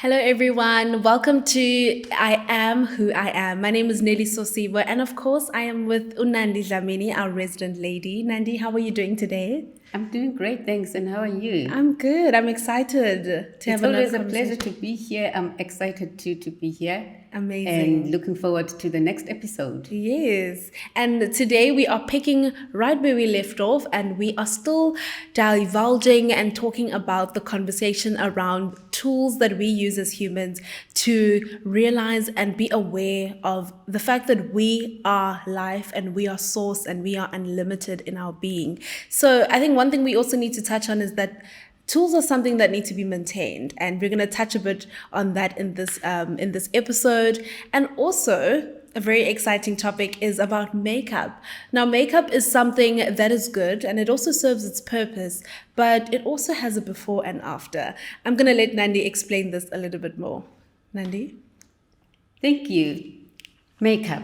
Hello, everyone. Welcome to I Am Who I Am. My name is Nelly Sosibo, and of course, I am with Unandi Dlamini, our resident lady. Nandi, how are you doing today? I'm doing great, thanks. And how are you? I'm good. I'm excited to have another It's always a pleasure conversation. to be here. I'm excited to be here. Amazing. And looking forward to the next episode. Yes. And today we are picking right where we left off, and we are still divulging and talking about the conversation around tools that we use as humans to realize and be aware of the fact that we are life and we are source and we are unlimited in our being. So I think one thing we also need to touch on is that tools are something that need to be maintained, and we're going to touch a bit on that in this episode. And also, a very exciting topic is about makeup. Now, makeup is something that is good and it also serves its purpose, but it also has a before and after. I'm going to let Nandi explain this a little bit more. Nandi? Thank you. Makeup.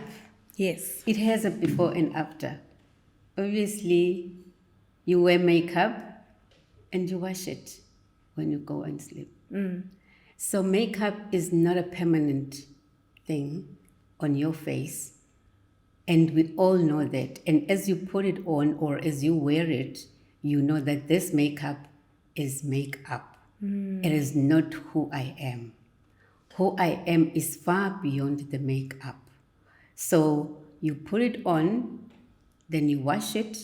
Yes. It has a before and after. Obviously, you wear makeup and you wash it when you go and sleep. So makeup is not a permanent thing on your face, and we all know that. And as you put it on or as you wear it, you know that this makeup is makeup. It is not who I am. Who I am is far beyond the makeup. So you put it on, then you wash it,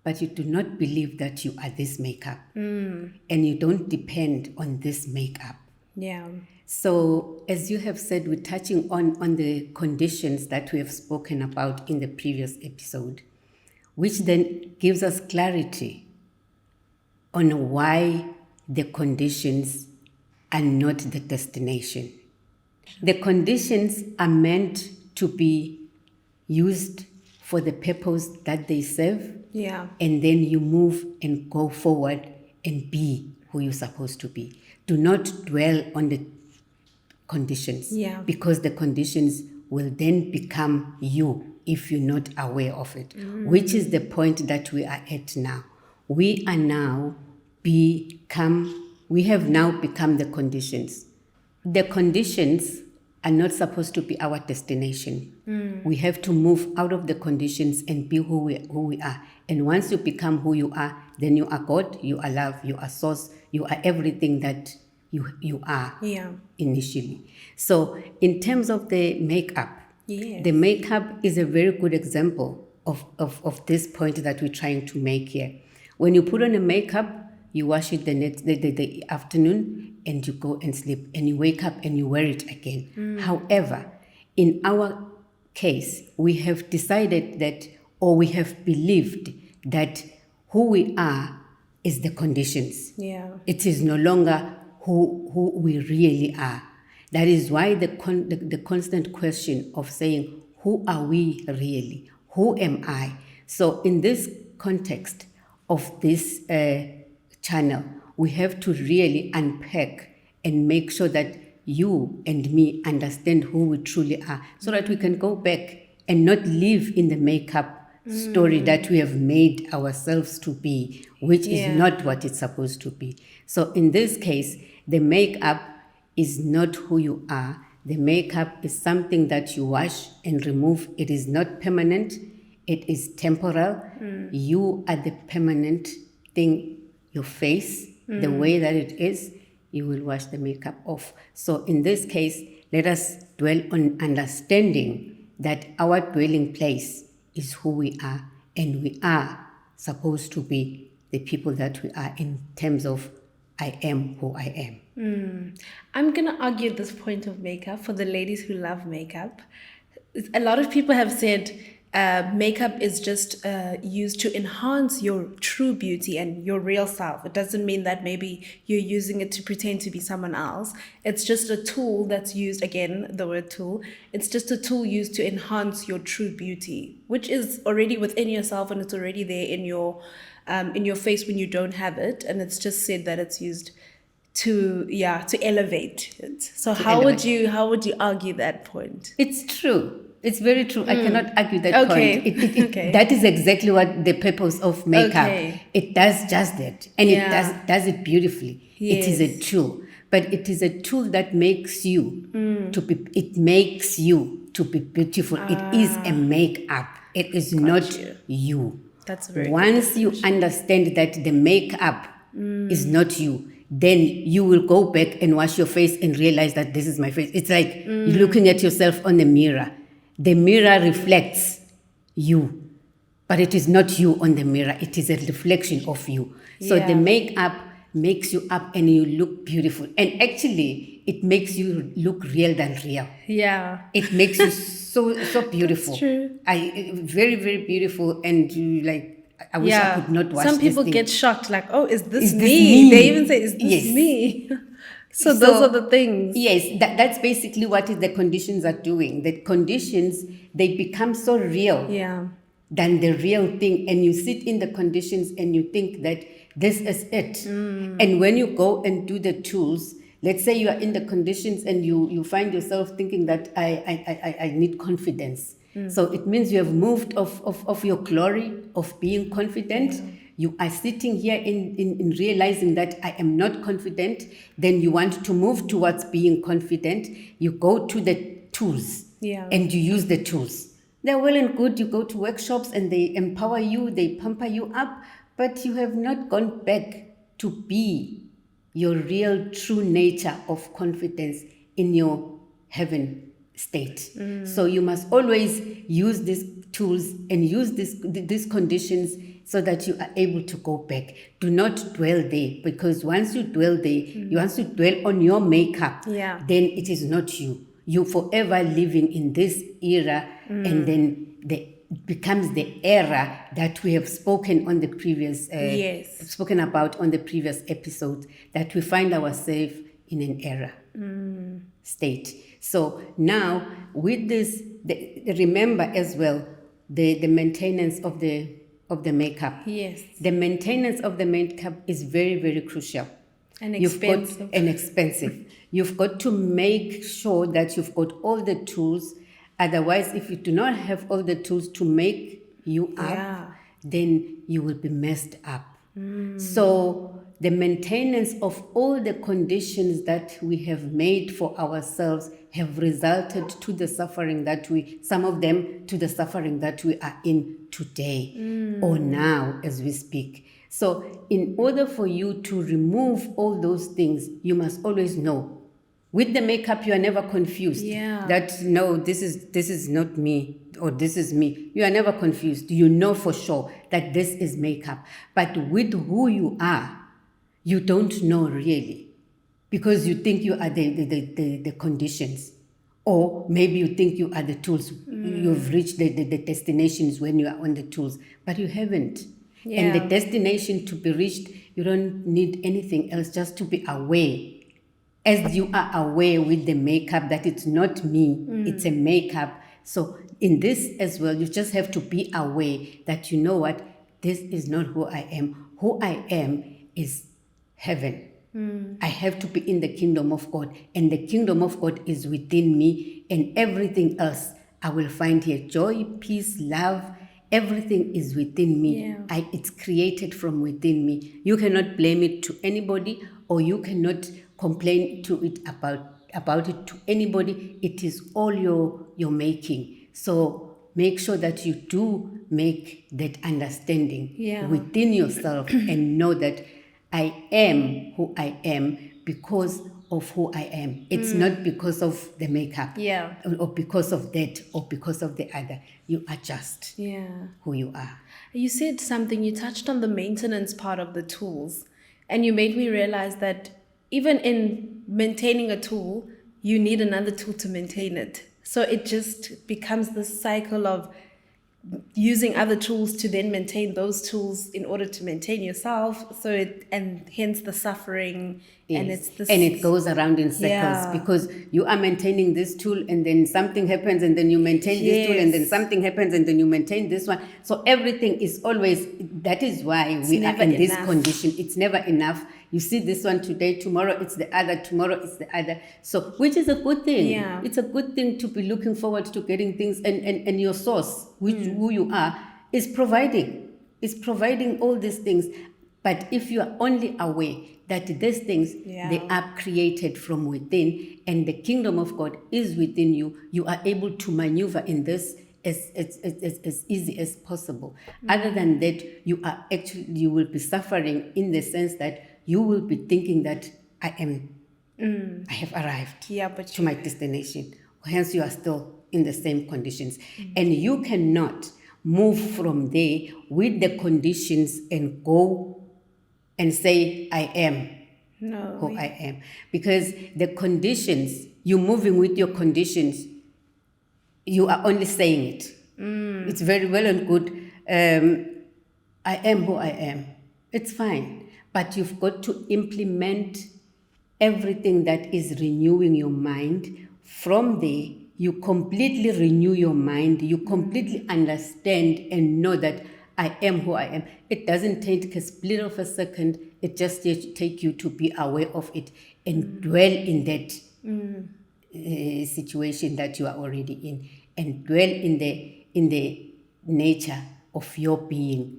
but you do not believe that you are this makeup. And you don't depend on this makeup. Yeah. So as you have said, we're touching on the conditions that we have spoken about in the previous episode, which then gives us clarity on why the conditions are not the destination. The conditions are meant to be used for the purpose that they serve. Yeah. And then you move and go forward and be who you're supposed to be. Do not dwell on the conditions. Yeah. Because the conditions will then become you if you're not aware of it, which is the point that we are at now. We have now become the conditions. The conditions are not supposed to be our destination. We have to move out of the conditions and be who we are. And once you become who you are, then you are God, you are love, you are source, you are everything that you are initially. So in terms of the makeup, the makeup is a very good example of this point that we're trying to make here. When you put on a makeup, you wash it the afternoon and you go and sleep and you wake up and you wear it again. However, in our case, we have decided that, or we have believed that who we are is the conditions. Yeah. It is no longer who we really are. That is why the constant question of saying, who are we really? Who am I? So in this context of this channel, we have to really unpack and make sure that you and me understand who we truly are, so that we can go back and not live in the makeup story that we have made ourselves to be, which is not what it's supposed to be. So in this case, the makeup is not who you are. The makeup is something that you wash and remove. It is not permanent. It is temporal. You are the permanent thing. Your face, the way that it is, you will wash the makeup off. So in this case, let us dwell on understanding that our dwelling place is who we are, and we are supposed to be the people that we are in terms of I am who I am. I'm going to argue this point of makeup for the ladies who love makeup. A lot of people have said makeup is just used to enhance your true beauty and your real self. It doesn't mean that maybe you're using it to pretend to be someone else. It's just a tool that's used, again, the word tool. It's just a tool used to enhance your true beauty, which is already within yourself and it's already there in your face when you don't have it. And it's just said that it's used to elevate it. So how would you argue that point? It's true. It's very true. I cannot argue that Okay. point. Okay. That is exactly what the purpose of makeup. Okay. It does just that. And it does it beautifully. Yes. It is a tool. but it is a tool that makes you to be. It makes you to be beautiful. It is a makeup. It is not you. That's a very good Once you understand that the makeup is not you, then you will go back and wash your face and realize that this is my face. It's like looking at yourself on the mirror. The mirror reflects you, but it is not you on the mirror. It is a reflection of you. So the makeup makes you up and you look beautiful. And actually, it makes you look real than real. Yeah. It makes you so beautiful. That's true. Very, very beautiful. And you like, I wish I could not watch Some this people thing. get shocked, like, oh, is this Is this me? me? They even say, is this Yes. me? So those are the things. Yes, that's basically what the conditions are doing. The conditions, they become so real Yeah. than the real thing. And you sit in the conditions and you think that this is it. And when you go and do the tools, let's say you are in the conditions and you find yourself thinking that I need confidence. So it means you have moved of your glory of being confident. You are sitting here in realizing that I am not confident. Then you want to move towards being confident. You go to the tools and you use the tools. They're well and good. You go to workshops and they empower you, they pamper you up, but you have not gone back to be your real true nature of confidence in your heaven state. So you must always use these tools and use these conditions so that you are able to go back. Do not dwell there, because once you dwell there, once you dwell on your makeup, then it is not you. You forever living in this era, and then it becomes the era that we have spoken on the previous spoken about on the previous episode, that we find ourselves in an era state. So now with this, remember as well the maintenance of the makeup. Yes. The maintenance of the makeup is very, very crucial. And expensive. Expensive. You've got to make sure that you've got all the tools. Otherwise, if you do not have all the tools to make you up, then you will be messed up. So the maintenance of all the conditions that we have made for ourselves have resulted to the suffering that some of them to the suffering that we are in today or now as we speak. So in order for you to remove all those things, you must always know. With the makeup, you are never confused. That, no, this is not me, or this is me. You are never confused. You know for sure that this is makeup. But with who you are, you don't know really, because you think you are the conditions, or maybe you think you are the tools. You've reached the destinations when you are on the tools, but you haven't. And the destination to be reached, you don't need anything else, just to be aware. As you are aware with the makeup that it's not me, it's a makeup. So in this as well, you just have to be aware that, you know what, this is not who I am. Who I am is heaven. I have to be in the kingdom of God, and the kingdom of God is within me, and everything else I will find here. Joy, peace, love, everything is within me. It's created from within me. You cannot blame it to anybody, or you cannot complain to it about it to anybody. It is all your making. So make sure that you do make that understanding within yourself and know that I am who I am because of who I am. It's not because of the makeup or because of that or because of the other. You are just who you are. You said something, you touched on the maintenance part of the tools, and you made me realize that even in maintaining a tool, you need another tool to maintain it. So it just becomes this cycle of using other tools to then maintain those tools in order to maintain yourself. And hence the suffering. Yes. And it's this, and it goes around in circles because you are maintaining this tool and then something happens and then you maintain this tool and then something happens and then you maintain this one. So everything is always, that is why we are in this condition. It's never enough. You see this one today, tomorrow it's the other, tomorrow it's the other. So, which is a good thing. Yeah. It's a good thing to be looking forward to getting things, and your source, which who you are, is providing all these things. But if you are only aware that these things, they are created from within, and the kingdom of God is within you, you are able to maneuver in this as easy as possible. Other than that, you will be suffering in the sense that you will be thinking that I have arrived to my destination. Hence, you are still in the same conditions. And you cannot move from there with the conditions and go and say, I am who I am. Because the conditions, you're moving with your conditions, you are only saying it. It's very well and good. I am who I am. It's fine. But you've got to implement everything that is renewing your mind. From there, you completely renew your mind. You completely understand and know that I am who I am. It doesn't take a split of a second. It just takes you to be aware of it and dwell in that situation that you are already in, and dwell in the nature of your being.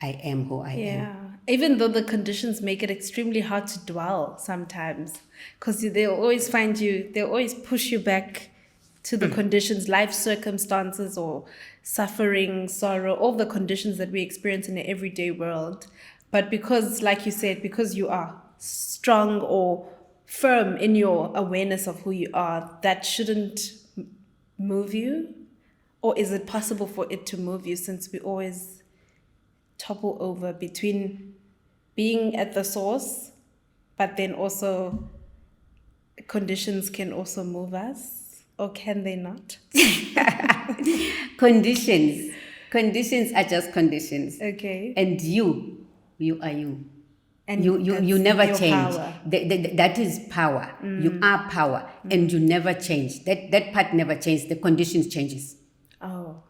I am who I am. Yeah. Even though the conditions make it extremely hard to dwell sometimes, because they'll always they'll always push you back to the conditions, life circumstances, or suffering, sorrow, all the conditions that we experience in the everyday world. But because, like you said, because you are strong or firm in your awareness of who you are, that shouldn't move you? Or is it possible for it to move you, since we always topple over between being at the source, but then also conditions can also move us? Or can they not? Conditions are just conditions. Okay. And you are you. And You never your change. power. That is power. You are power, and you never change. That part never changes. The conditions changes. Oh,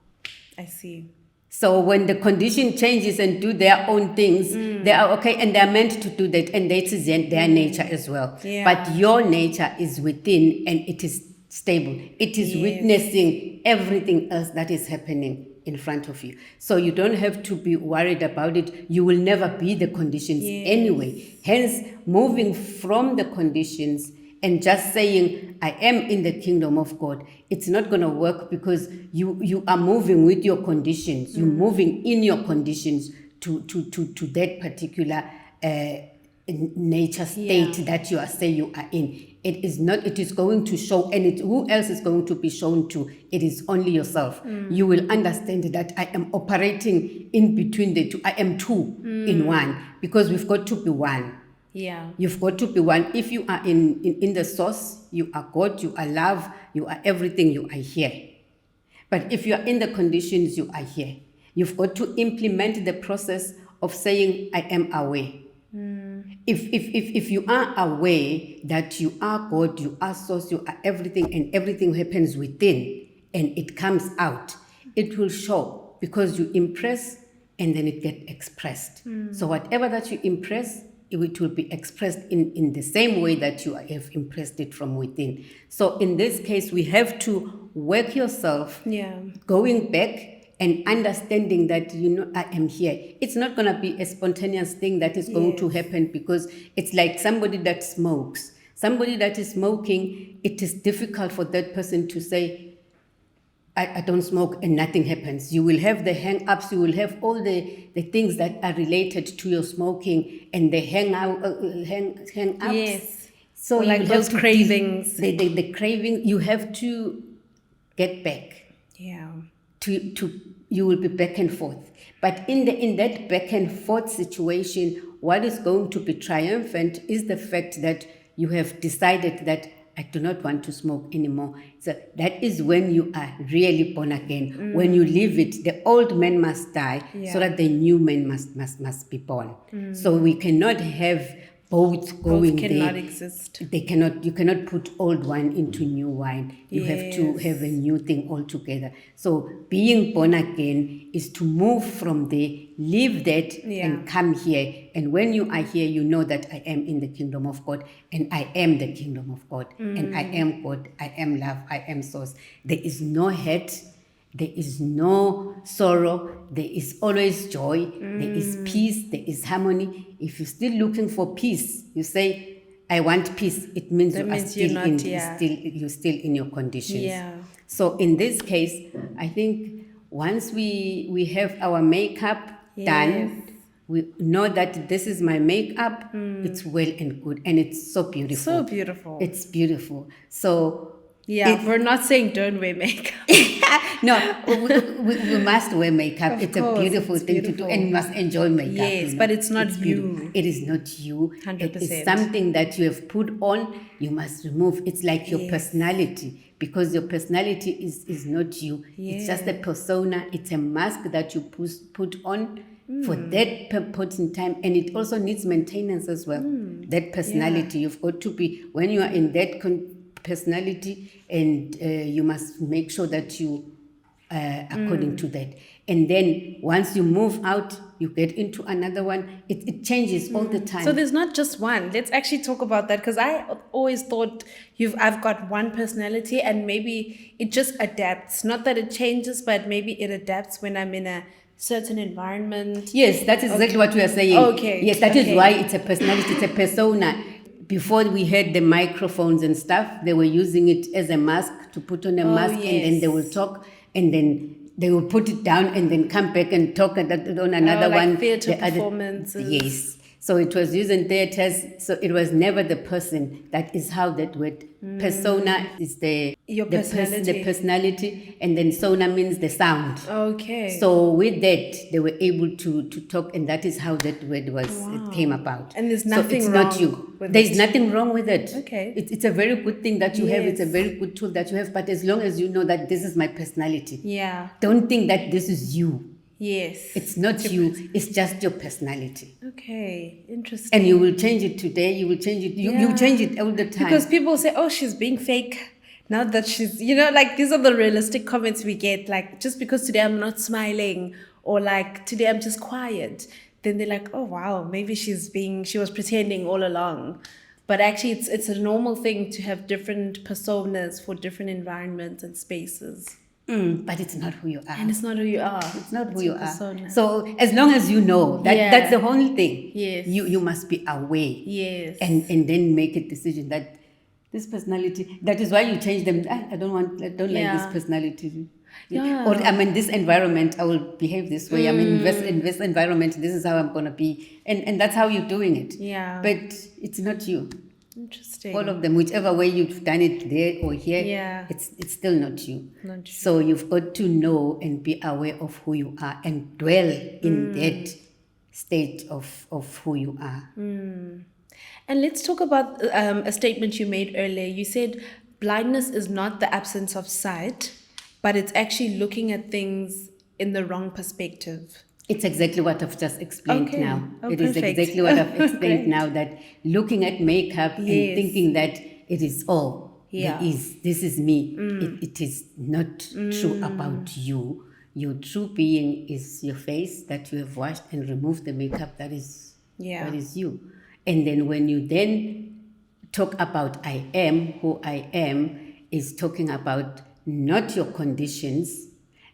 I see. So when the condition changes and do their own things, they are okay, and they are meant to do that, and that is their nature as well. Yeah. But your nature is within, and it is stable. It is witnessing everything else that is happening in front of you. So you don't have to be worried about it. You will never be the conditions anyway. Hence, moving from the conditions and just saying, I am in the kingdom of God, it's not going to work, because you are moving with your conditions. You're moving in your conditions to that particular nature state that you are saying you are in. It is not, it is going to show, and who else is going to be shown to? It is only yourself. You will understand that I am operating in between the two. I am two in one, because we've got to be one. Yeah. You've got to be one. If you are in the source, you are God, you are love, you are everything, you are here. But if you are in the conditions, you are here. You've got to implement the process of saying, I am aware. If you are aware that you are God, you are source, you are everything, and everything happens within, and it comes out, it will show, because you impress and then it gets expressed. So whatever that you impress, it will be expressed in the same way that you have impressed it from within. So in this case, we have to work yourself, going back and understanding that, I am here. It's not going to be a spontaneous thing that is going to happen, because it's like somebody that smokes. Somebody that is smoking, it is difficult for that person to say, I don't smoke, and nothing happens. You will have the hang-ups, you will have all the things that are related to your smoking, and the hang-ups. Yes. So or like those cravings. The craving, you have to get back. Yeah. You will be back and forth. But in that back and forth situation, what is going to be triumphant is the fact that you have decided that I do not want to smoke anymore. So that is when you are really born again. When you leave it, the old man must die, so that the new man must be born. So we cannot have both going there. Both cannot exist. You cannot put old wine into new wine. You have to have a new thing altogether. So being born again is to move from there, leave that, and come here. And when you are here, you know that I am in the kingdom of God, and I am the kingdom of God, and I am God, I am love, I am source. There is no hate, There is no sorrow. There is always joy. There is peace. There is harmony. If you're still looking for peace, you say, I want peace. It means That you are means you're still not, in yeah. you're still in your conditions. Yeah. So in this case, I think once we have our makeup done, we know that this is my makeup. It's well and good, and it's so beautiful. So beautiful. It's beautiful. So Yeah, we're not saying don't wear makeup. no, we must wear makeup. Of It's course, a beautiful it's thing to do, beautiful. and we must enjoy makeup. Yes, but it's not beautiful. you. It is not you. 100%. It is something that you have put on. You must remove. It's like your personality, because your personality is not you. It's just a persona. It's a mask that you put on for that point in time, and it also needs maintenance as well. That personality, you've got to be, when you are in that personality, and you must make sure that you according to that. And then once you move out, you get into another one. It changes all the time. So there's not just one. Let's actually talk about that, because I always thought I've got one personality, and maybe it just adapts. Not that it changes, but maybe it adapts when I'm in a certain environment. Yes, that is exactly what we are saying. Okay. Yes, that is why it's a personality, it's a persona. Before we had the microphones and stuff, they were using it as a mask, to put on a mask, and then they will talk, and then they will put it down and then come back and talk on another like one. theatre performances. Yes. So it was used in theaters. So it was never the person. That is how that word persona is Your the personality. the personality, and then sona means the sound. Okay. So with that, they were able to talk, and that is how that word it came about. And there's so nothing it's wrong not you. with There's it. nothing wrong with it. Okay. It's a very good thing that you have. It's a Yes. very good tool that you have. But as long as you know that this is my personality, Yeah. don't think that this is you. Yes. It's not you. It's just your personality. Okay. Interesting. And you will change it today. You will change it. You change it all the time. Because people say, oh, she's being fake. Now that she's, like, these are the realistic comments we get. Like, just because today I'm not smiling, or like today I'm just quiet, then they're like, oh, wow, maybe she was pretending all along. But actually, it's a normal thing to have different personas for different environments and spaces. But it's not who you are. And it's not who you are. It's not who you are. persona. So as long as you know that, that's the whole thing. Yes. You must be aware. Yes. And then make a decision that this personality. That is why you change them. I don't like this personality. Yeah. Or I'm in this environment, I will behave this way. I'm in this environment, this is how I'm gonna be. And that's how you're doing it. Yeah. But it's not you. Interesting. All of them, whichever way you've done it there or here, Yeah. it's still not you. Not you. So you've got to know and be aware of who you are, and dwell in that state of who you are. And let's talk about a statement you made earlier. You said blindness is not the absence of sight, but it's actually looking at things in the wrong perspective. It's exactly what I've just explained Okay. now. Oh, It is perfect. exactly what I've explained Great. now, that looking at makeup and Yes. thinking that it is all Yeah. this is me. It is not true about you. Your true being is your face that you have washed and removed the makeup. That is you. And then when you then talk about I am who I am, is talking about not your conditions,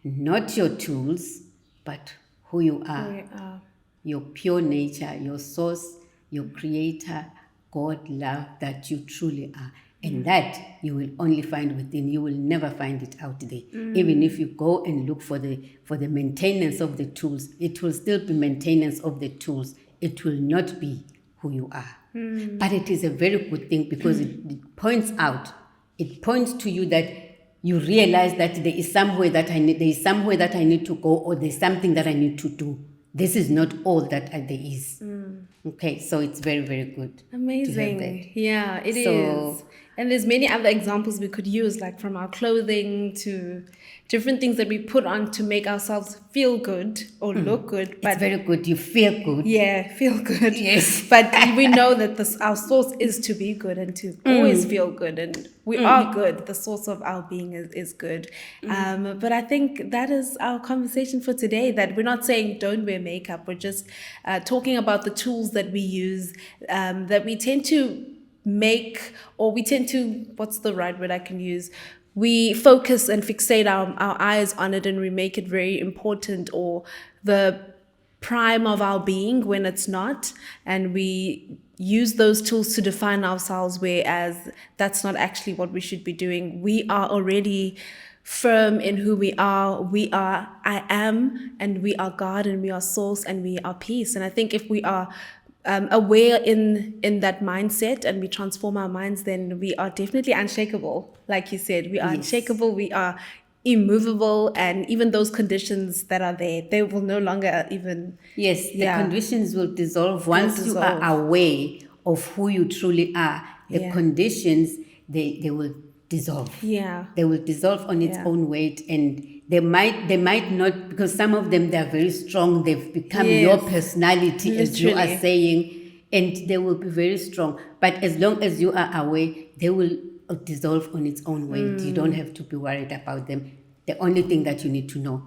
not your tools, but who you are. Your pure nature, your source, your creator, God, love that you truly are. And that you will only find within. You will never find it out there. Even if you go and look for the maintenance of the tools, it will still be maintenance of the tools. It will not be who you are. But it is a very good thing, because it points out, it points to you that you realize that there is somewhere that I need to go, or there's something that I need to do. This is not all that there is. Okay, so it's very, very good. Amazing. Yeah, it is. So- And there's many other examples we could use, like from our clothing to different things that we put on to make ourselves feel good or look good. It's very good. You feel good. Yeah, feel good. Yes. But we know that our source is to be good and to always feel good. And we are good. The source of our being is good. But I think that is our conversation for today, that we're not saying don't wear makeup. We're just talking about the tools that we use, that we tend to make, or we tend to, what's the right word I can use? we focus and fixate our eyes on it, and we make it very important or the prime of our being when it's not. And we use those tools to define ourselves, whereas that's not actually what we should be doing. We are already firm in who we are. We are I am, and we are God, and we are source, and we are peace. And I think if we are aware in that mindset, and we transform our minds, then we are definitely unshakable. Like you said, we are unshakable, we are immovable, and even those conditions that are there, they will no longer even The conditions will dissolve once you are aware of who you truly are. The conditions, they will dissolve. They will dissolve on its own weight, and they might not, because some of them, they're very strong. They've become your personality, as you are saying, and they will be very strong. But as long as you are aware, they will dissolve on its own weight. You don't have to be worried about them. The only thing that you need to know,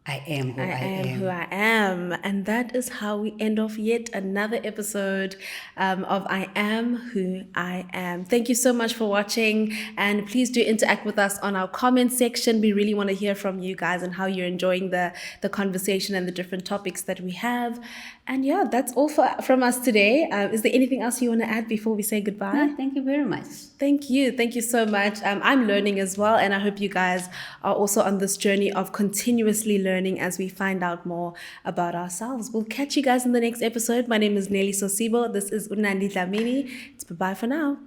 I am who I am. who I am. And that is how we end off yet another episode of I Am Who I Am. Thank you so much for watching, and please do interact with us on our comment section. We really want to hear from you guys and how you're enjoying the conversation and the different topics that we have. And yeah, that's all from us today. Is there anything else you want to add before we say goodbye? No, thank you very much. Thank you. Thank you so much. I'm learning as well, and I hope you guys are also on this journey of continuously learning as we find out more about ourselves. We'll catch you guys in the next episode. My name is Nelly Sosibo. This is Unandi Dlamini. It's bye-bye for now.